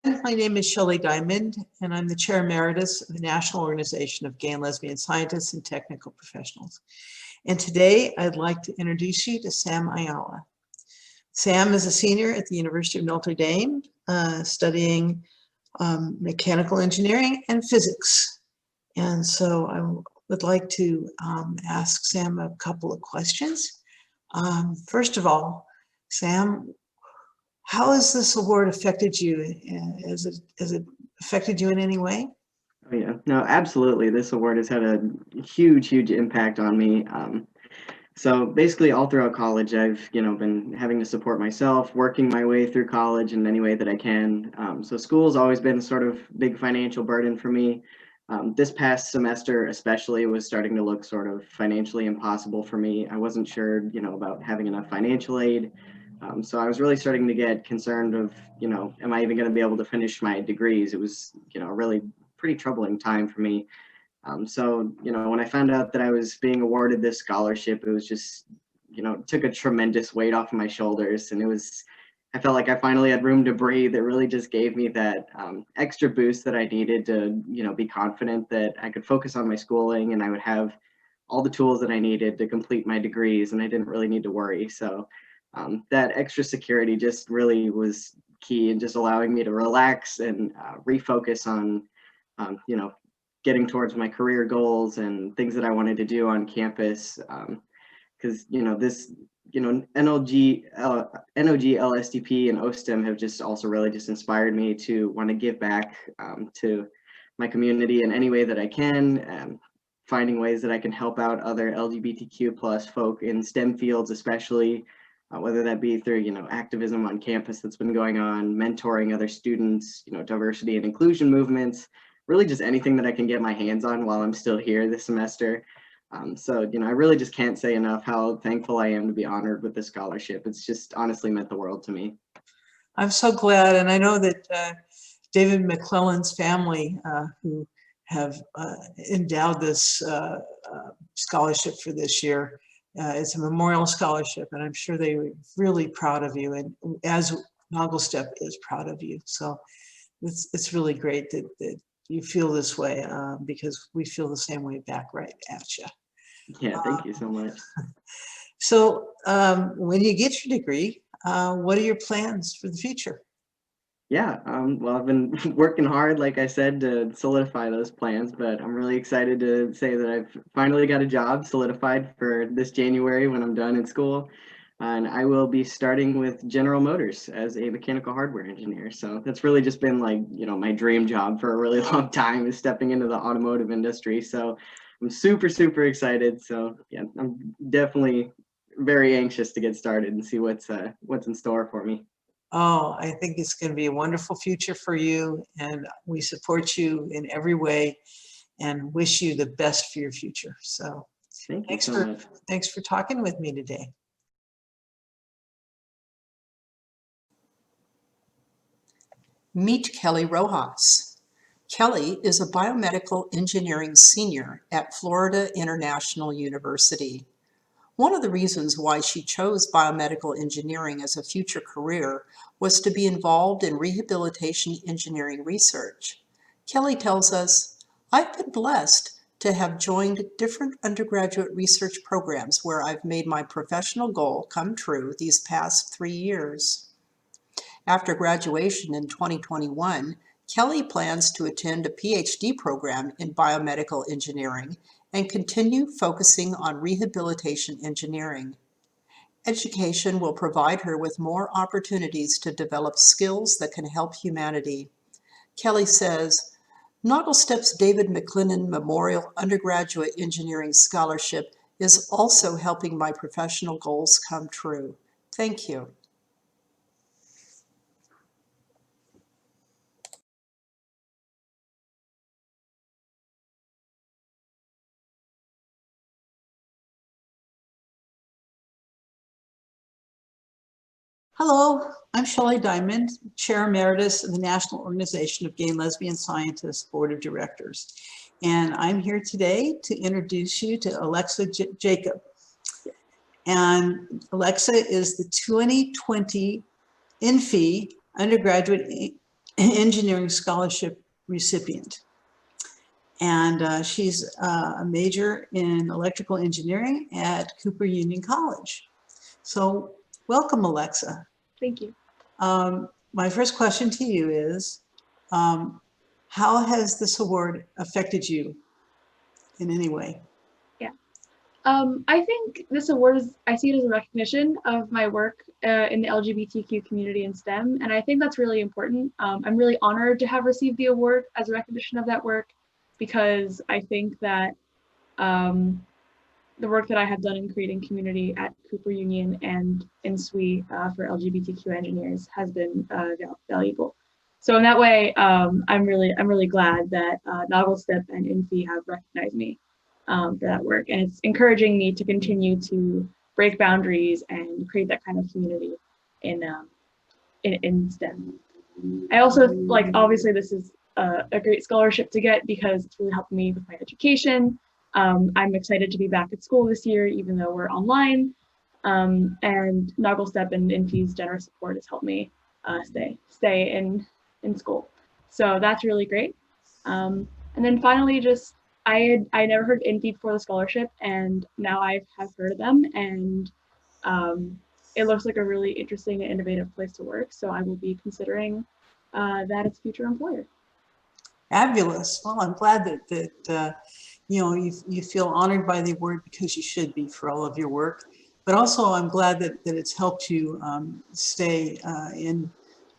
My name is Shelley Diamond, and I'm the Chair Emeritus of the National Organization of Gay and Lesbian Scientists and Technical Professionals. And today I'd like to introduce you to Sam Ayala. Sam is a senior at the University of Notre Dame, studying mechanical engineering and physics. And so I would like to ask Sam a couple of questions. First of all, Sam, how has this award affected you? Has it affected you in any way? Oh, yeah, no, absolutely. This award has had a huge impact on me. So basically all throughout college, I've, been having to support myself, working my way through college in any way that I can. So school's always been sort of big financial burden for me. This past semester especially was starting to look sort of financially impossible for me. I wasn't sure, about having enough financial aid. So I was really starting to get concerned of, am I even going to be able to finish my degrees? It was, a really pretty troubling time for me. So, when I found out that I was being awarded this scholarship, it was just, it took a tremendous weight off of my shoulders. And I felt like I finally had room to breathe. It really just gave me that extra boost that I needed to, be confident that I could focus on my schooling and I would have all the tools that I needed to complete my degrees, and I didn't really need to worry. So that extra security just really was key in just allowing me to relax and refocus on, getting towards my career goals and things that I wanted to do on campus. Because, NOGLSTP and OSTEM have just also really just inspired me to want to give back to my community in any way that I can, finding ways that I can help out other LGBTQ plus folk in STEM fields, especially, whether that be through, activism on campus that's been going on, mentoring other students, diversity and inclusion movements, really just anything that I can get my hands on while I'm still here this semester. So, I really just can't say enough how thankful I am to be honored with this scholarship. It's just honestly meant the world to me. I'm so glad, and I know that David McClellan's family, who have endowed this scholarship for this year, it's a memorial scholarship, and I'm sure they were really proud of you, and as NOGLSTP is proud of you. So it's really great that you feel this way, because we feel the same way back right at you. Yeah, thank you so much. So when you get your degree, what are your plans for the future? Yeah, well, I've been working hard, like I said, to solidify those plans, but I'm really excited to say that I've finally got a job solidified for this January when I'm done in school. And I will be starting with General Motors as a mechanical hardware engineer. So that's really just been like, my dream job for a really long time, is stepping into the automotive industry. So I'm super excited. So yeah, I'm definitely very anxious to get started and see what's in store for me. Oh, I think it's going to be a wonderful future for you, and we support you in every way and wish you the best for your future. So Thank you so much. Thanks for talking with me today. Meet Kelly Rojas. Kelly is a biomedical engineering senior at Florida International University. One of the reasons why she chose biomedical engineering as a future career was to be involved in rehabilitation engineering research. Kelly tells us, "I've been blessed to have joined different undergraduate research programs where I've made my professional goal come true these past 3 years." After graduation in 2021, Kelly plans to attend a PhD program in biomedical engineering and continue focusing on rehabilitation engineering. Education will provide her with more opportunities to develop skills that can help humanity. Kelly says, "NOGLSTP's David McClennan Memorial Undergraduate Engineering Scholarship is also helping my professional goals come true. Thank you." Hello, I'm Shelley Diamond, Chair Emeritus of the National Organization of Gay and Lesbian Scientists Board of Directors. And I'm here today to introduce you to Alexa Jacob. And Alexa is the 2020 INFI Undergraduate engineering scholarship recipient. And she's a major in electrical engineering at Cooper Union College. So welcome, Alexa. Thank you. My first question to you is, how has this award affected you in any way? I think this award is, I see it as a recognition of my work in the LGBTQ community in STEM, and I think that's really important. I'm really honored to have received the award as a recognition of that work, because I think that the work that I have done in creating community at Cooper Union and in SWE for LGBTQ engineers has been valuable. So in that way, I'm really glad that NOGLSTP and INFI have recognized me for that work, and it's encouraging me to continue to break boundaries and create that kind of community in STEM. I also obviously this is a great scholarship to get because it's really helped me with my education. I'm excited to be back at school this year, even though we're online. And NOGLSTP and INFI's generous support has helped me stay in school. So that's really great. And then finally, just I never heard INFI before the scholarship, and now I have heard of them, and it looks like a really interesting and innovative place to work. So I will be considering that as a future employer. Fabulous. Well, I'm glad that you feel honored by the award, because you should be for all of your work. But also, I'm glad that it's helped you stay in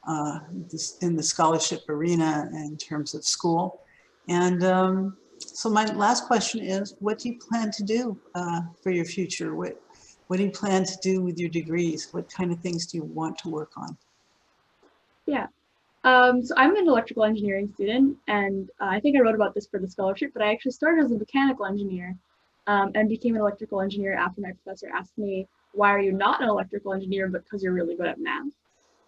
the scholarship arena in terms of school. And so my last question is, what do you plan to do for your future? What do you plan to do with your degrees? What kind of things do you want to work on? Yeah. So I'm an electrical engineering student, and I think I wrote about this for the scholarship, but I actually started as a mechanical engineer and became an electrical engineer after my professor asked me, why are you not an electrical engineer? Because you're really good at math.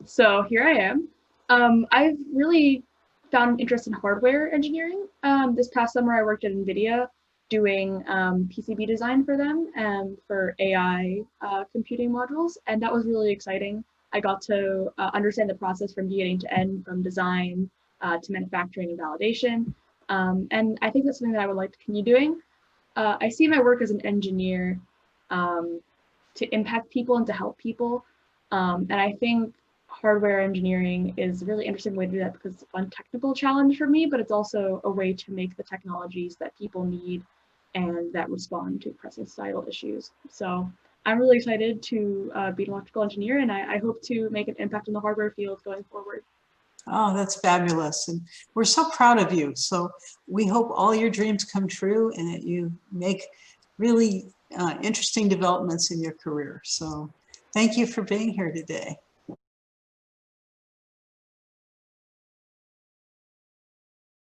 So here I am. I've really found interest in hardware engineering. This past summer, I worked at NVIDIA doing PCB design for them and for AI computing modules, and that was really exciting. I got to understand the process from beginning to end, from design to manufacturing and validation. And I think that's something that I would like to continue doing. I see my work as an engineer to impact people and to help people. And I think hardware engineering is a really interesting way to do that, because it's a fun technical challenge for me, but it's also a way to make the technologies that people need and that respond to pressing societal issues. So I'm really excited to be an electrical engineer, and I hope to make an impact in the hardware field going forward. Oh, that's fabulous. And we're so proud of you. So we hope all your dreams come true and that you make really interesting developments in your career. So thank you for being here today.